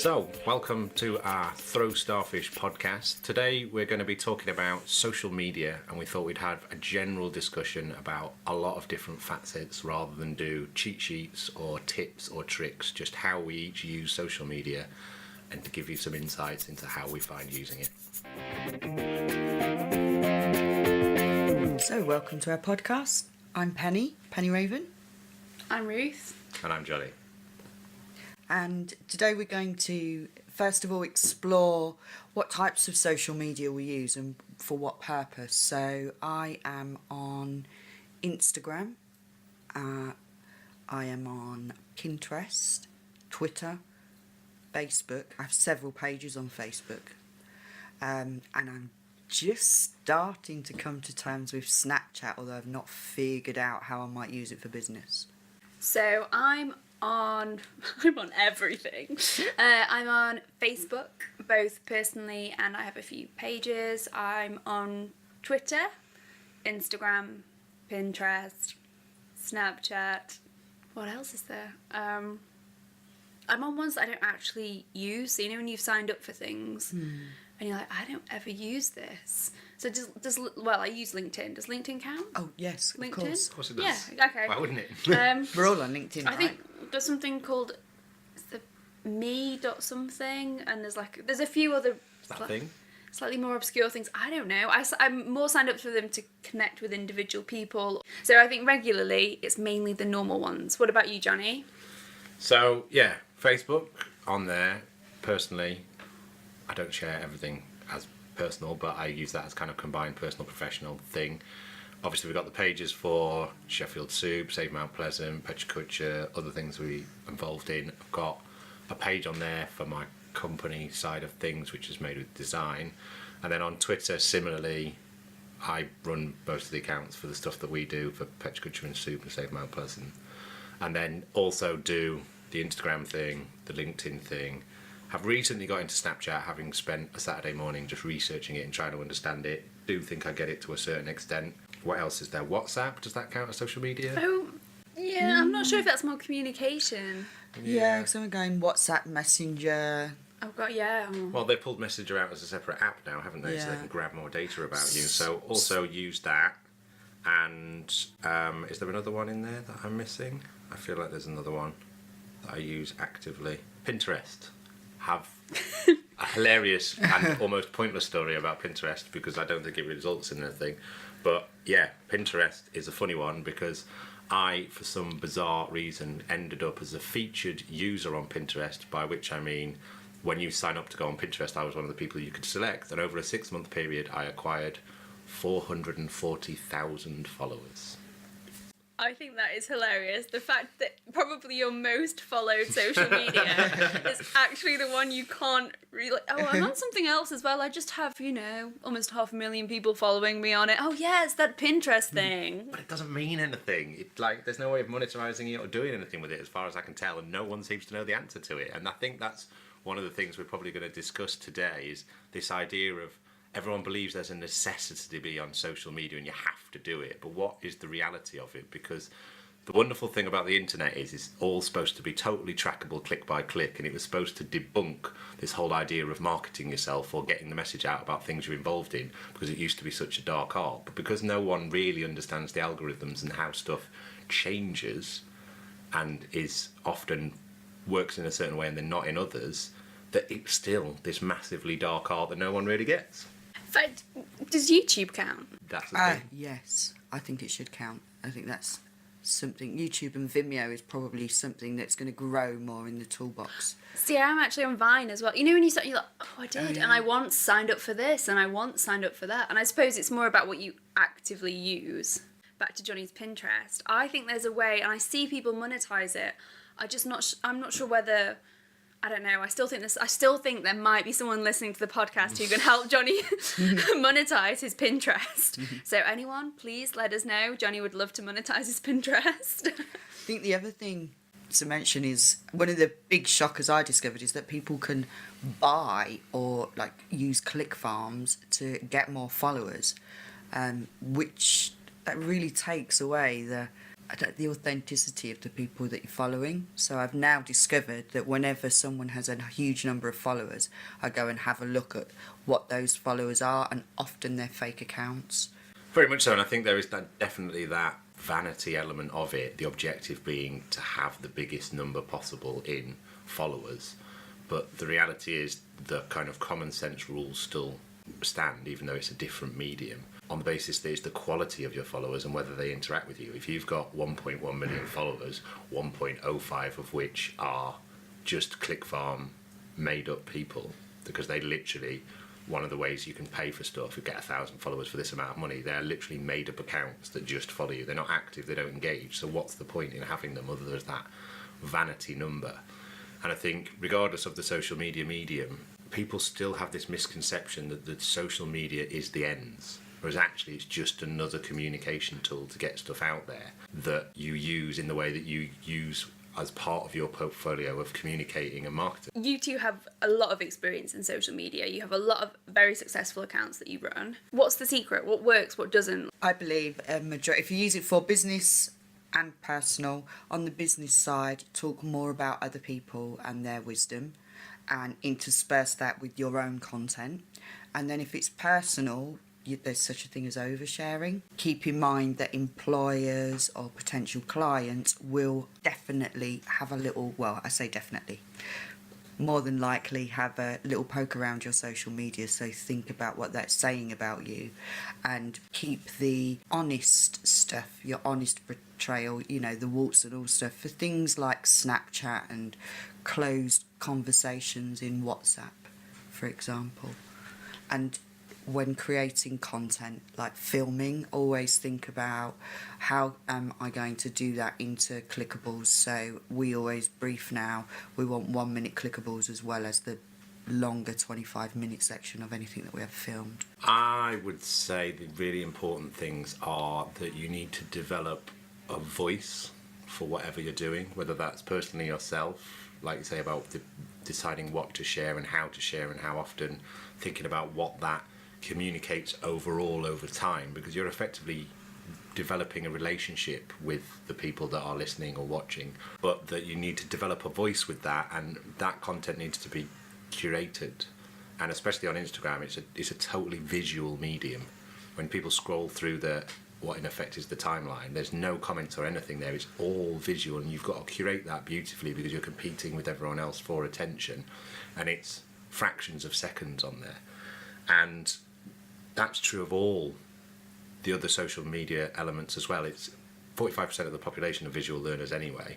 So, welcome to our Throw Starfish podcast. Today we're going to be talking about social media, and we thought we'd have a general discussion about a lot of different facets rather than do cheat sheets or tips or tricks, just how we each use social media and to give you some insights into how we find using it. So, welcome to our podcast. I'm Penny Raven. I'm Ruth. And I'm Jonny. And today we're going to, first of all, explore what types of social media we use and for what purpose. So I am on Instagram, I am on Pinterest, Twitter, Facebook. I have several pages on Facebook. And I'm just starting to come to terms with Snapchat, although I've not figured out how I might use it for business. So I'm on everything. I'm on Facebook, both personally, and I have a few pages. I'm on Twitter, Instagram, Pinterest, Snapchat. What else is there? I'm on ones that I don't actually use. So, you know, when you've signed up for things and you're like, I don't ever use this. So I use LinkedIn. Does LinkedIn count? Oh, yes, LinkedIn? of course. Of course it does. Yeah, okay. Why wouldn't it? We're all on LinkedIn, right? I think there's something called the me.something, and there's a few other slightly more obscure things. I don't know. I'm more signed up for them to connect with individual people. So I think regularly it's mainly the normal ones. What about you, Jonny? So, yeah, Facebook on there, personally, I don't share everything as personal, but I use that as kind of combined personal professional thing. Obviously we've got the pages for Sheffield Soup, Save Mount Pleasant, Petriculture, other things we're involved in. I've got a page on there for my company side of things, which is made with design. And then on Twitter, similarly, I run most of the accounts for the stuff that we do for Petriculture and Soup and Save Mount Pleasant. And then also do the Instagram thing, the LinkedIn thing. Have recently got into Snapchat, having spent a Saturday morning just researching it and trying to understand it. Do think I get it to a certain extent. What else is there? WhatsApp, does that count as social media? Oh, yeah, I'm not sure if that's more communication. Yeah, so we're going WhatsApp, Messenger. Oh, God, yeah. Well, they pulled Messenger out as a separate app now, haven't they? Yeah. So they can grab more data about you. So also use that. And is there another one in there that I'm missing? I feel like there's another one that I use actively. Pinterest. Have a hilarious and almost pointless story about Pinterest because I don't think it results in anything. But yeah, Pinterest is a funny one because I, for some bizarre reason, ended up as a featured user on Pinterest, by which I mean when you sign up to go on Pinterest, I was one of the people you could select, and over a 6-month period I acquired 440,000 followers. I think that is hilarious. The fact that probably your most followed social media is actually the one you can't really... Oh, I'm on something else as well. I just have, almost 500,000 people following me on it. Oh, yeah, it's that Pinterest thing. But it doesn't mean anything. There's no way of monetizing it or doing anything with it as far as I can tell, and no one seems to know the answer to it. And I think that's one of the things we're probably going to discuss today is this idea of everyone believes there's a necessity to be on social media and you have to do it, but what is the reality of it? Because the wonderful thing about the internet is it's all supposed to be totally trackable click by click, and it was supposed to debunk this whole idea of marketing yourself or getting the message out about things you're involved in, because it used to be such a dark art. But because no one really understands the algorithms and how stuff changes and is often works in a certain way and then not in others, that it's still this massively dark art that no one really gets. But does YouTube count? That's the thing. Yes, I think it should count. I think that's something. YouTube and Vimeo is probably something that's going to grow more in the toolbox. See, I'm actually on Vine as well. You know when you start, you're like, oh, I did, Oh, yeah. and I once signed up for this, and I once signed up for that. And I suppose it's more about what you actively use. Back to Jonny's Pinterest. I think there's a way, and I see people monetize it. I'm not sure whether... I don't know. I still think there might be someone listening to the podcast who can help Jonny monetize his Pinterest. So anyone, please let us know. Jonny would love to monetize his Pinterest. I think the other thing to mention is one of the big shockers I discovered is that people can buy or use click farms to get more followers, which that really takes away the authenticity of the people that you're following. So I've now discovered that whenever someone has a huge number of followers, I go and have a look at what those followers are, and often they're fake accounts. Very much so, and I think there is definitely that vanity element of it, the objective being to have the biggest number possible in followers. But the reality is the kind of common sense rules still stand, even though it's a different medium, on the basis that it's the quality of your followers and whether they interact with you. If you've got 1.1 million followers, 1.05 of which are just click farm made up people, because they literally, one of the ways you can pay for stuff, you get 1,000 followers for this amount of money, they're literally made up accounts that just follow you. They're not active, they don't engage, so what's the point in having them other than that vanity number? And I think regardless of the social media medium, people still have this misconception that the social media is the ends, whereas actually it's just another communication tool to get stuff out there that you use in the way that you use as part of your portfolio of communicating and marketing. You two have a lot of experience in social media. You have a lot of very successful accounts that you run. What's the secret? What works? What doesn't? I believe if you use it for business and personal, on the business side, talk more about other people and their wisdom and intersperse that with your own content. And then if it's personal, there's such a thing as oversharing. Keep in mind that employers or potential clients will definitely have a little, well, I say definitely, more than likely have a little poke around your social media, so think about what that's saying about you and keep the honest stuff, your honest portrayal, the warts and all stuff, for things like Snapchat and closed conversations in WhatsApp, for example. And when creating content like filming, always think about how am I going to do that into clickables. So we always brief now, we want 1 minute clickables as well as the longer 25-minute section of anything that we have filmed. I would say the really important things are that you need to develop a voice for whatever you're doing, whether that's personally yourself, like you say about deciding what to share and how often, thinking about what that communicates overall over time, because you're effectively developing a relationship with the people that are listening or watching, but that you need to develop a voice with that, and that content needs to be curated. And especially on Instagram, it's a totally visual medium. When people scroll through what in effect is the timeline, there's no comments or anything there, it's all visual, and you've got to curate that beautifully because you're competing with everyone else for attention, and it's fractions of seconds on there. And that's true of all the other social media elements as well. It's 45% of the population are visual learners anyway,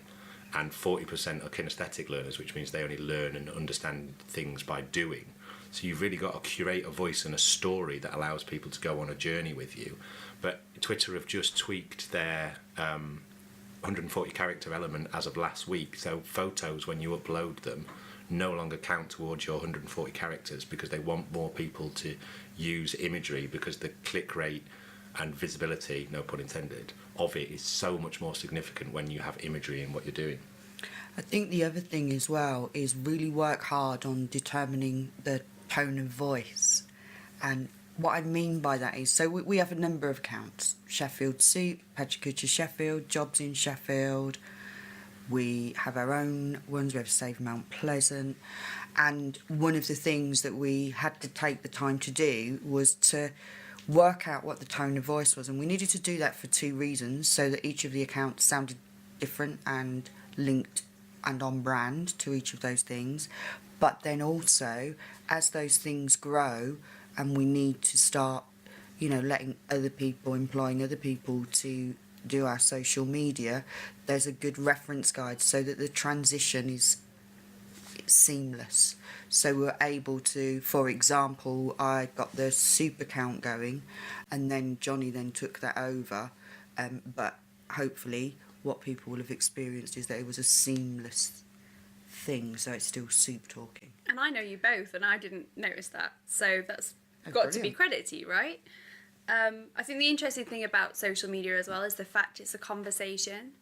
and 40% are kinesthetic learners, which means they only learn and understand things by doing. So you've really got to curate a voice and a story that allows people to go on a journey with you. But Twitter have just tweaked their 140 character element as of last week, so photos, when you upload them, no longer count towards your 140 characters because they want more people to use imagery, because the click rate and visibility, no pun intended, of it is so much more significant when you have imagery in what you're doing. I think the other thing as well is really work hard on determining the tone of voice. And what I mean by that is, so we have a number of accounts: Sheffield Soup, Pachacucha Sheffield, Jobs in Sheffield. We have our own ones, we have Save Mount Pleasant. And one of the things that we had to take the time to do was to work out what the tone of voice was. And we needed to do that for two reasons, so that each of the accounts sounded different and linked and on brand to each of those things. But then also, as those things grow and we need to start, letting other people, employing other people to do our social media, there's a good reference guide so that the transition is seamless. So we're able to, for example, I got the Soup account going and then Jonny then took that over, but hopefully what people will have experienced is that it was a seamless thing, so it's still Soup talking. And I know you both, and I didn't notice that, so that's got to be credit to you, right? I think the interesting thing about social media as well is the fact it's a conversation.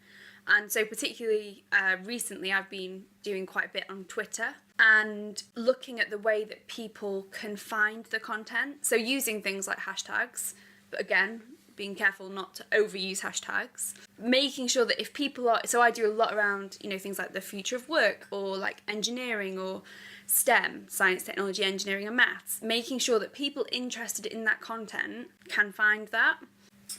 And so particularly recently I've been doing quite a bit on Twitter and looking at the way that people can find the content. So using things like hashtags, but again, being careful not to overuse hashtags, making sure that if people are, so I do a lot around, you know, things like the future of work or like engineering or STEM, science, technology, engineering and maths, making sure that people interested in that content can find that.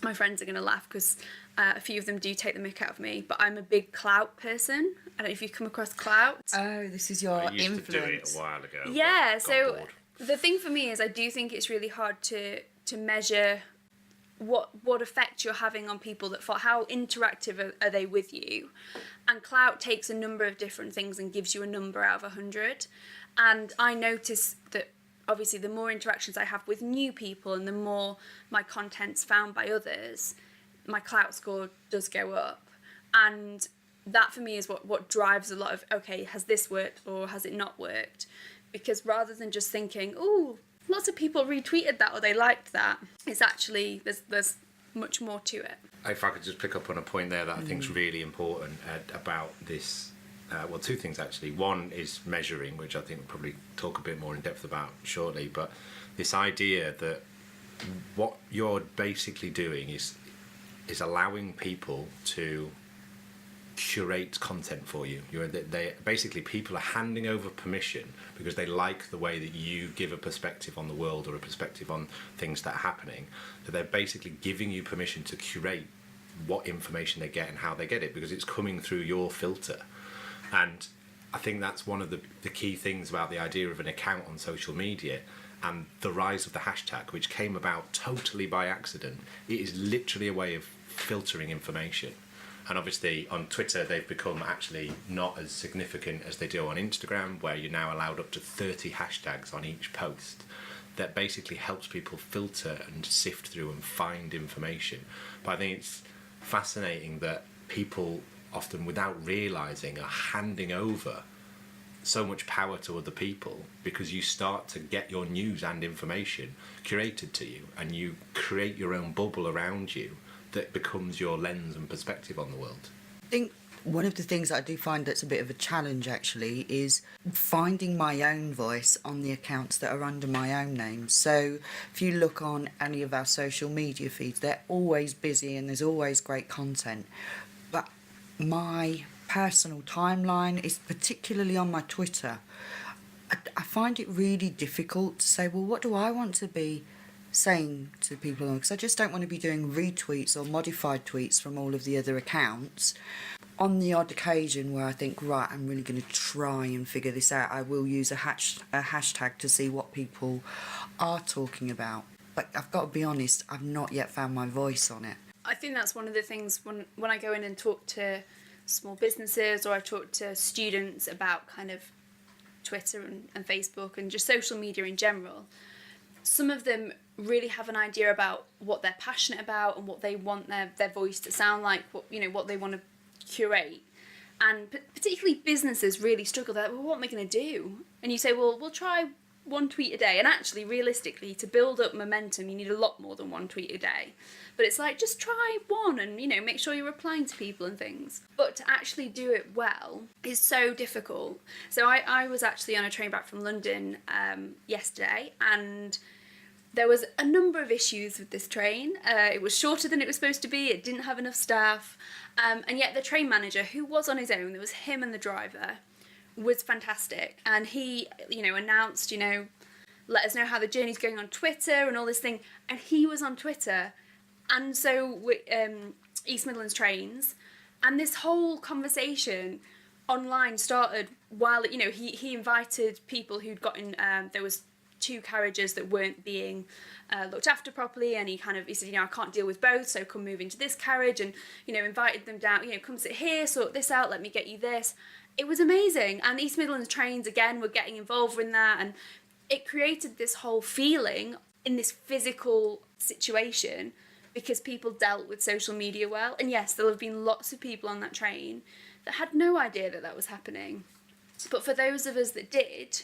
My friends are going to laugh because a few of them do take the mick out of me, but I'm a big clout person. I don't know if you've come across clout. Oh, this is your I used influence. to do it a while ago. Yeah, but got so bored. the thing for me is I do think it's really hard to measure what effect you're having on people, that for how interactive are they with you. And clout takes a number of different things and gives you a number out of 100. And I notice that obviously the more interactions I have with new people and the more my content's found by others, my clout score does go up. And that for me is what drives a lot of, okay, has this worked or has it not worked? Because rather than just thinking, oh, lots of people retweeted that or they liked that, it's actually, there's much more to it. If I could just pick up on a point there that I think is really important about this. Well, two things actually. One is measuring, which I think we'll probably talk a bit more in depth about shortly. But this idea that what you're basically doing is allowing people to curate content for you. They basically, people are handing over permission because they like the way that you give a perspective on the world or a perspective on things that are happening. So they're basically giving you permission to curate what information they get and how they get it, because it's coming through your filter. And I think that's one of the key things about the idea of an account on social media and the rise of the hashtag, which came about totally by accident. It is literally a way of filtering information. And obviously on Twitter, they've become actually not as significant as they do on Instagram, where you're now allowed up to 30 hashtags on each post. That basically helps people filter and sift through and find information. But I think it's fascinating that people often, without realising, are handing over so much power to other people, because you start to get your news and information curated to you, and you create your own bubble around you that becomes your lens and perspective on the world. I think one of the things I do find that's a bit of a challenge actually is finding my own voice on the accounts that are under my own name. So if you look on any of our social media feeds, they're always busy and there's always great content. But my personal timeline is particularly on my Twitter. I find it really difficult to say, well, what do I want to be saying to people? Because I just don't want to be doing retweets or modified tweets from all of the other accounts. On the odd occasion where I think, right, I'm really going to try and figure this out, I will use a hashtag to see what people are talking about. But I've got to be honest, I've not yet found my voice on it. I think that's one of the things when I go in and talk to small businesses, or I talk to students about kind of Twitter and Facebook and just social media in general, some of them really have an idea about what they're passionate about and what they want their voice to sound like, what they want to curate. And particularly businesses really struggle. They're like, well, what am I going to do? And you say, well, we'll try one tweet a day. And actually, realistically, to build up momentum, you need a lot more than one tweet a day. But it's like, just try one and, make sure you're replying to people and things. But to actually do it well is so difficult. So I was actually on a train back from London yesterday, and there was a number of issues with this train. It was shorter than it was supposed to be. It didn't have enough staff. And yet the train manager, who was on his own, there was him and the driver, was fantastic. And he, announced, let us know how the journey's going on Twitter and all this thing. And he was on Twitter. And so East Midlands Trains. And this whole conversation online started while, he invited people who'd gotten, there was 2 carriages that weren't being looked after properly, and he said, I can't deal with both, so come move into this carriage, and invited them down, come sit here, sort this out, let me get you this. It was amazing. And East Midlands Trains again were getting involved in that, and it created this whole feeling in this physical situation because people dealt with social media well. And yes, there'll have been lots of people on that train that had no idea that that was happening, but for those of us that did,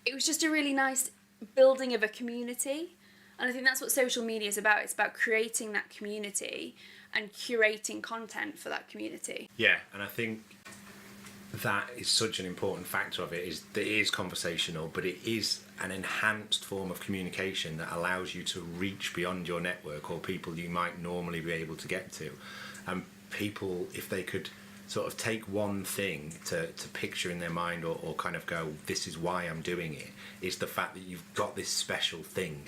it was just a really nice building of a community. And I think that's what social media is about. It's about creating that community and curating content for that community. Yeah, and I think that is such an important factor of it, is that it is conversational, but it is an enhanced form of communication that allows you to reach beyond your network or people you might normally be able to get to. And people, if they could sort of take one thing to picture in their mind or kind of go, this is why I'm doing it, is the fact that you've got this special thing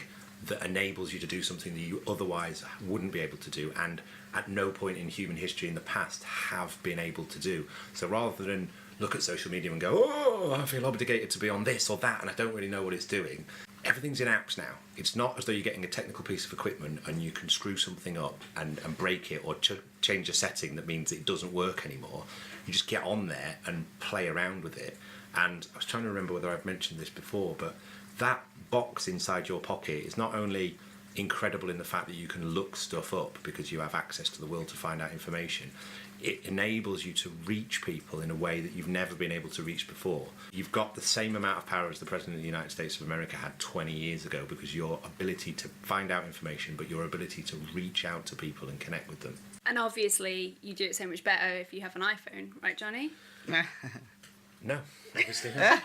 that enables you to do something that you otherwise wouldn't be able to do, and at no point in human history in the past have been able to do. So rather than look at social media and go, oh, I feel obligated to be on this or that and I don't really know what it's doing, everything's in apps now. It's not as though you're getting a technical piece of equipment and you can screw something up and break it or change a setting that means it doesn't work anymore. You just get on there and play around with it. And I was trying to remember whether I've mentioned this before, but that box inside your pocket is not only incredible in the fact that you can look stuff up because you have access to the world to find out information, it enables you to reach people in a way that you've never been able to reach before. You've got the same amount of power as the President of the United States of America had 20 years ago, because your ability to find out information, but your ability to reach out to people and connect with them. And obviously you do it so much better if you have an iPhone, right, Jonny? No, obviously not.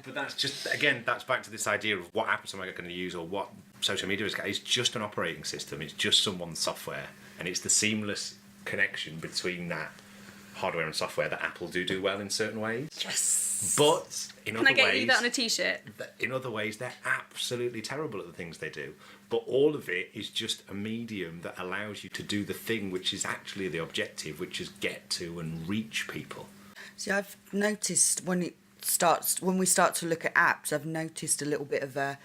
But that's just, again, that's back to this idea of what apps am I going to use, or what social media is. It's just an operating system. It's just someone's software, and it's the seamless connection between that hardware and software that Apple do well in certain ways. Yes. But in other ways, Can I get you that on a t-shirt? In other ways, they're absolutely terrible at the things they do. But all of it is just a medium that allows you to do the thing which is actually the objective, which is get to and reach people. See, I've noticed when we start to look at apps, I've noticed a little bit of a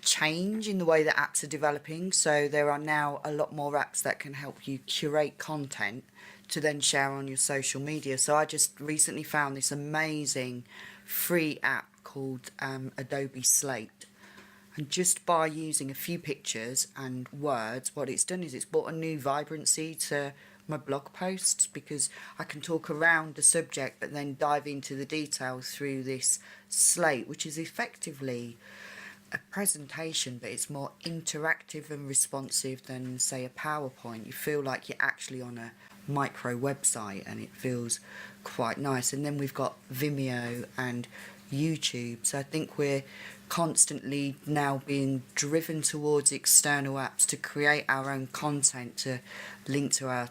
change in the way that apps are developing. So there are now a lot more apps that can help you curate content to then share on your social media. So I just recently found this amazing free app called Adobe Sway. And just by using a few pictures and words, what it's done is it's brought a new vibrancy to my blog posts, because I can talk around the subject but then dive into the details through this slate, which is effectively a presentation, but it's more interactive and responsive than, say, a PowerPoint. You feel like you're actually on a micro website, and it feels quite nice. And then we've got Vimeo and YouTube, so I think we're constantly now being driven towards external apps to create our own content to link to our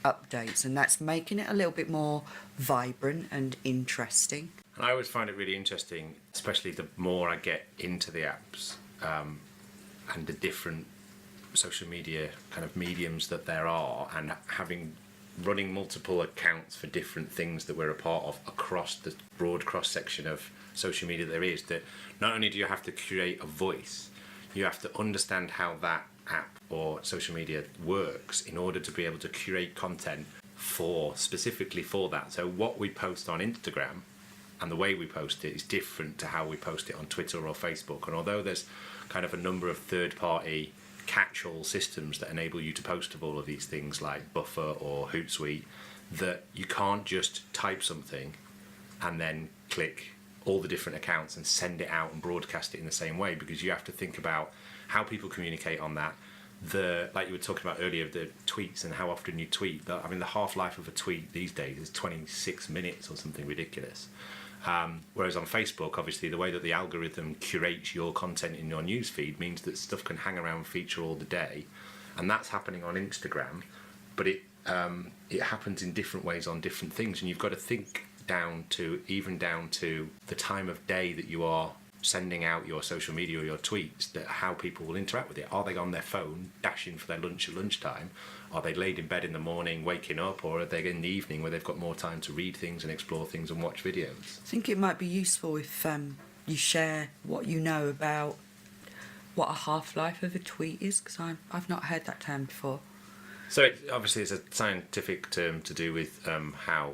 updates, and that's making it a little bit more vibrant and interesting. And I always find it really interesting, especially the more I get into the apps and the different social media kind of mediums that there are, and running multiple accounts for different things that we're a part of across the broad cross-section of social media there is, that not only do you have to create a voice, you have to understand how that app or social media works in order to be able to curate content specifically for that. So what we post on Instagram and the way we post it is different to how we post it on Twitter or Facebook. And although there's kind of a number of third-party catch-all systems that enable you to post of all of these things like Buffer or Hootsuite, that you can't just type something and then click all the different accounts and send it out and broadcast it in the same way, because you have to think about how people communicate on that. Like you were talking about earlier, the tweets and how often you tweet. The half-life of a tweet these days is 26 minutes or something ridiculous. Whereas on Facebook, obviously, the way that the algorithm curates your content in your newsfeed means that stuff can hang around feature all the day. And that's happening on Instagram, but it happens in different ways on different things. And you've got to think down to the time of day that you are sending out your social media or your tweets, that how people will interact with it. Are they on their phone dashing for their lunch at lunchtime? Are they laid in bed in the morning waking up? Or are they in the evening where they've got more time to read things and explore things and watch videos? I think it might be useful if you share what you know about what a half-life of a tweet is, because I've not heard that term before. So obviously it's a scientific term to do with how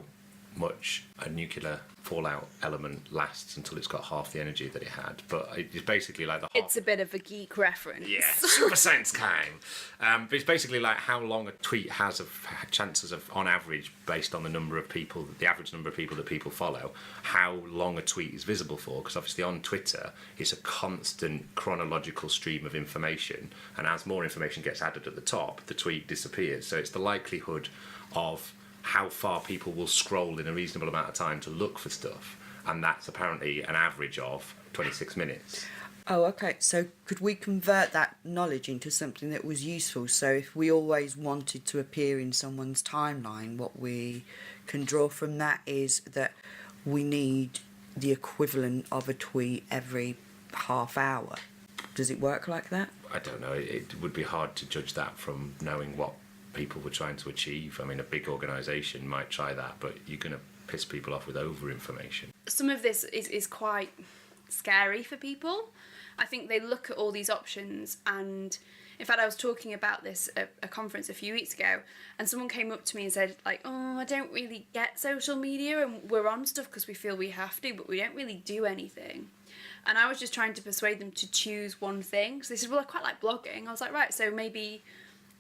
much a nuclear fallout element lasts until it's got half the energy that it had. But it's basically like It's a bit of a geek reference. Yeah, super science time. But it's basically like how long a tweet has of chances of, on average, based on the number of people, the average number of people that people follow, how long a tweet is visible for. Because obviously on Twitter, it's a constant chronological stream of information. And as more information gets added at the top, the tweet disappears. So it's the likelihood of how far people will scroll in a reasonable amount of time to look for stuff, and that's apparently an average of 26 minutes. Oh, okay. So could we convert that knowledge into something that was useful? So if we always wanted to appear in someone's timeline, what we can draw from that is that we need the equivalent of a tweet every half hour. Does it work like that? I don't know. It would be hard to judge that from knowing what people were trying to achieve. I mean, a big organisation might try that, but you're going to piss people off with over-information. Some of this is quite scary for people. I think they look at all these options, and in fact I was talking about this at a conference a few weeks ago, and someone came up to me and said, like, oh, I don't really get social media, and we're on stuff because we feel we have to, but we don't really do anything. And I was just trying to persuade them to choose one thing. So they said, well, I quite like blogging. I was like, right, so maybe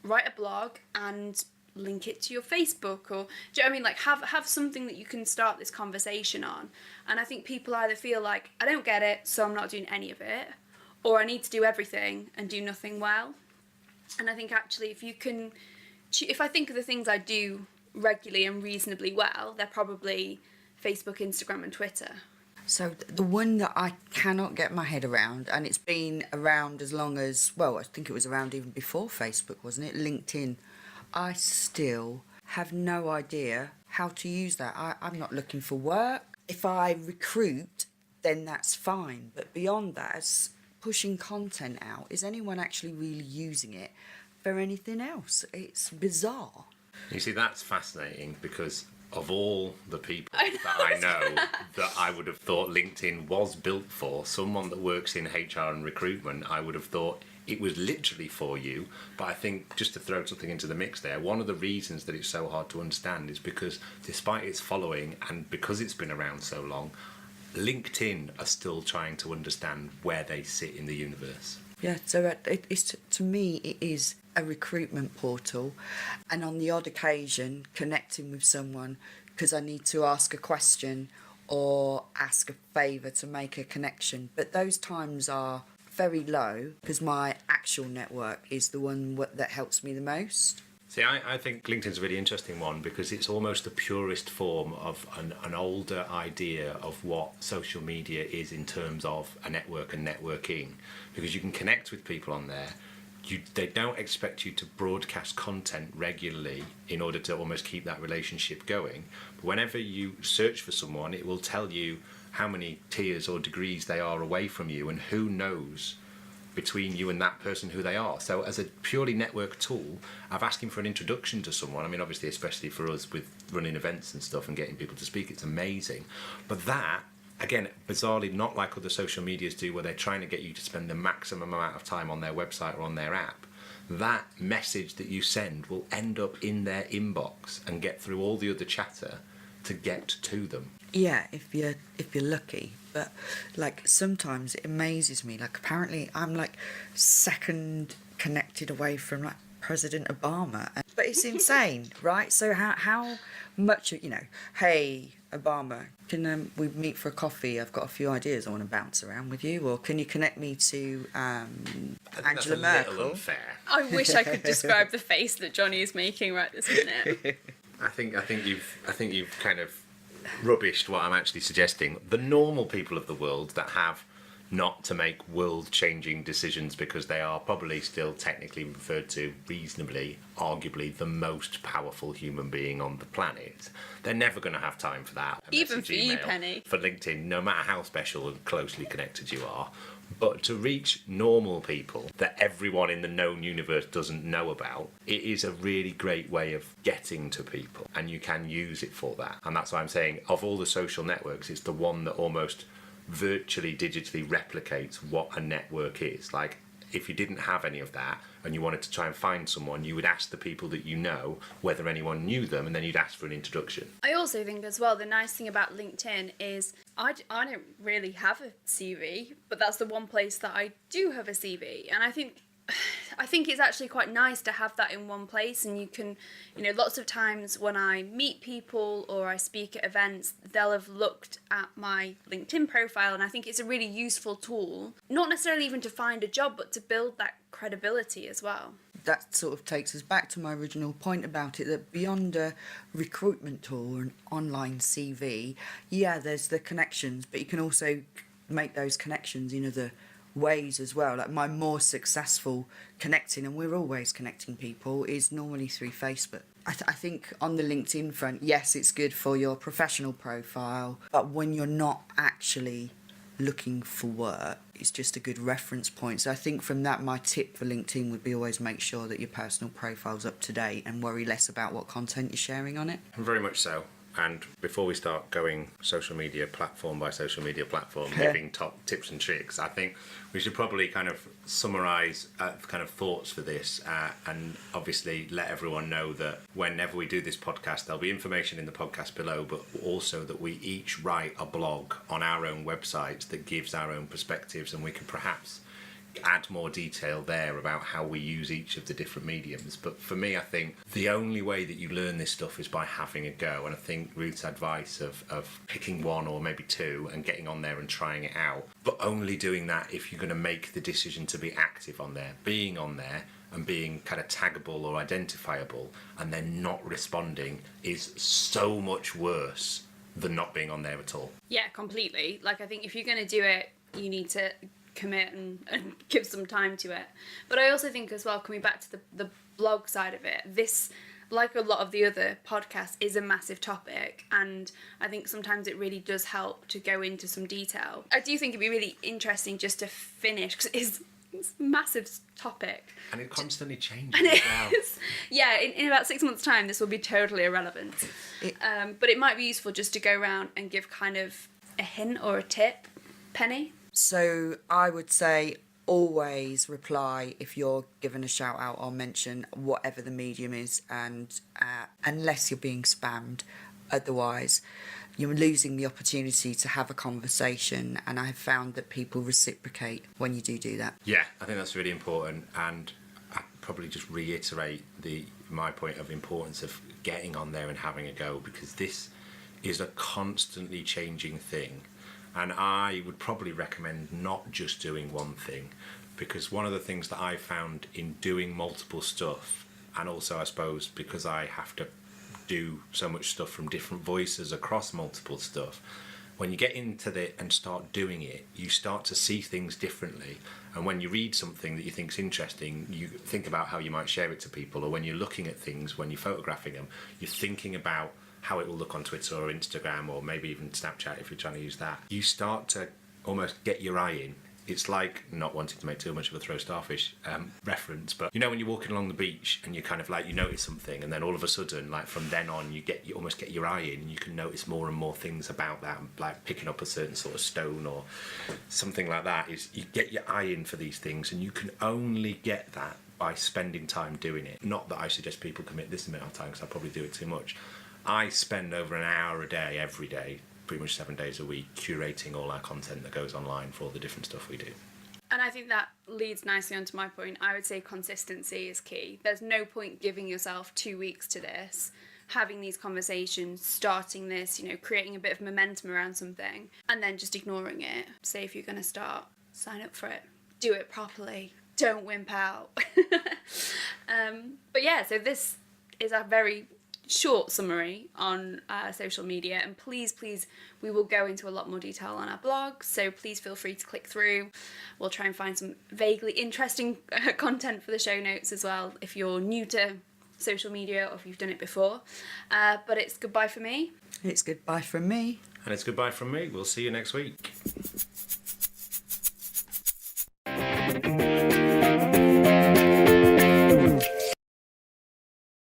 write a blog and link it to your Facebook, or do you know what I mean? Like have something that you can start this conversation on. And I think people either feel like, I don't get it, so I'm not doing any of it, or I need to do everything and do nothing well. And I think actually if I think of the things I do regularly and reasonably well, they're probably Facebook, Instagram and Twitter. So the one that I cannot get my head around, and it's been around as long as, well, I think it was around even before Facebook, wasn't it? LinkedIn. I still have no idea how to use that. I'm not looking for work. If I recruit, then that's fine. But beyond that, as pushing content out, is anyone actually really using it for anything else? It's bizarre. You see, that's fascinating, because of all the people that I know that I would have thought LinkedIn was built for, someone that works in HR and recruitment, I would have thought it was literally for you. But I think, just to throw something into the mix there, one of the reasons that it's so hard to understand is because despite its following and because it's been around so long, LinkedIn are still trying to understand where they sit in the universe. Yeah, so to me, it is a recruitment portal, and on the odd occasion, connecting with someone because I need to ask a question or ask a favour to make a connection. But those times are very low because my actual network is the one that helps me the most. See, I think LinkedIn's a really interesting one because it's almost the purest form of an older idea of what social media is in terms of a network and networking, because you can connect with people on there. They don't expect you to broadcast content regularly in order to almost keep that relationship going. But whenever you search for someone, it will tell you how many tiers or degrees they are away from you, and who knows between you and that person who they are. So as a purely network tool, I've asked him for an introduction to someone. I mean, obviously, especially for us with running events and stuff and getting people to speak, it's amazing. But that, again, bizarrely not like other social medias do, where they're trying to get you to spend the maximum amount of time on their website or on their app. That message that you send will end up in their inbox and get through all the other chatter to get to them. Yeah, if you're lucky. But like sometimes it amazes me. Like apparently I'm like second connected away from like President Obama. But it's insane, right? So how much, hey Obama, can we meet for a coffee? I've got a few ideas I want to bounce around with you. Or can you connect me to Angela Merkel? That's a little unfair. I wish I could describe the face that Jonny is making right this minute. I think you've kind of rubbished what I'm actually suggesting. The normal people of the world that have not to make world-changing decisions because they are probably still technically referred to reasonably, arguably the most powerful human being on the planet, they're never going to have time for that. Even for you, Pennie. For LinkedIn, no matter how special and closely connected you are. But to reach normal people that everyone in the known universe doesn't know about, it is a really great way of getting to people, and you can use it for that. And that's why I'm saying, of all the social networks, it's the one that almost virtually digitally replicates what a network is. Like, if you didn't have any of that and you wanted to try and find someone, you would ask the people that you know whether anyone knew them, and then you'd ask for an introduction. I also think as well, the nice thing about LinkedIn is I don't really have a CV, but that's the one place that I do have a CV. And I think it's actually quite nice to have that in one place, and you can, lots of times when I meet people or I speak at events, they'll have looked at my LinkedIn profile, and I think it's a really useful tool, not necessarily even to find a job, but to build that credibility as well. that sort of takes us back to my original point about it, that beyond a recruitment tool or an online CV, yeah, there's the connections, but you can also make those connections in other ways as well. Like my more successful connecting, and we're always connecting people, is normally through Facebook. I think on the LinkedIn front, yes, it's good for your professional profile, but when you're not actually looking for work, it's just a good reference point. So I think from that, my tip for LinkedIn would be always make sure that your personal profile's up to date and worry less about what content you're sharing on it. Very much so. And before we start going social media platform by social media platform, giving top tips and tricks, I think we should probably kind of summarise kind of thoughts for this, and obviously let everyone know that whenever we do this podcast, there'll be information in the podcast below, but also that we each write a blog on our own websites that gives our own perspectives, and we can perhaps add more detail there about how we use each of the different mediums. But for me, I think the only way that you learn this stuff is by having a go. And I think Ruth's advice of picking one or maybe two and getting on there and trying it out, but only doing that if you're going to make the decision to be active on there. Being on there and being kind of taggable or identifiable and then not responding is so much worse than not being on there at all. Yeah, completely. Like, I think if you're going to do it, you need to commit and give some time to it. But I also think as well, coming back to the blog side of it, this, like a lot of the other podcasts, is a massive topic, and I think sometimes it really does help to go into some detail. I do think it'd be really interesting just to finish, because it's a massive topic. And it constantly changes And as well. Yeah, in about 6 months' time, this will be totally irrelevant. But it might be useful just to go around and give kind of a hint or a tip. Pennie? So I would say always reply if you're given a shout out or mention, whatever the medium is, and unless you're being spammed. Otherwise, you're losing the opportunity to have a conversation, and I've found that people reciprocate when you do that. Yeah, I think that's really important, and I'd probably just reiterate my point of importance of getting on there and having a go, because this is a constantly changing thing. And I would probably recommend not just doing one thing, because one of the things that I found in doing multiple stuff, and also I suppose because I have to do so much stuff from different voices across multiple stuff, when you get into it and start doing it, you start to see things differently. And when you read something that you think's interesting, you think about how you might share it to people, or when you're looking at things, when you're photographing them, you're thinking about how it will look on Twitter or Instagram, or maybe even Snapchat if you're trying to use that. You start to almost get your eye in. It's like, not wanting to make too much of a throw Starfish reference, but you know when you're walking along the beach and you kind of like, you notice something, and then all of a sudden, like from then on, you almost get your eye in, and you can notice more and more things about that, like picking up a certain sort of stone or something like that. Is you get your eye in for these things, and you can only get that by spending time doing it. Not that I suggest people commit this amount of time, because I probably do it too much. I spend over an hour a day, every day, pretty much 7 days a week, curating all our content that goes online for all the different stuff we do. And I think that leads nicely onto my point. I would say consistency is key. There's no point giving yourself 2 weeks to this, having these conversations, starting this, creating a bit of momentum around something, and then just ignoring it. Say if you're going to start, sign up for it. Do it properly. Don't wimp out. But yeah, so this is a very short summary on social media, and please, we will go into a lot more detail on our blog, so please feel free to click through. We'll try and find some vaguely interesting content for the show notes as well if you're new to social media or if you've done it before. But it's goodbye for me. It's goodbye from me. And it's goodbye from me. We'll see you next week.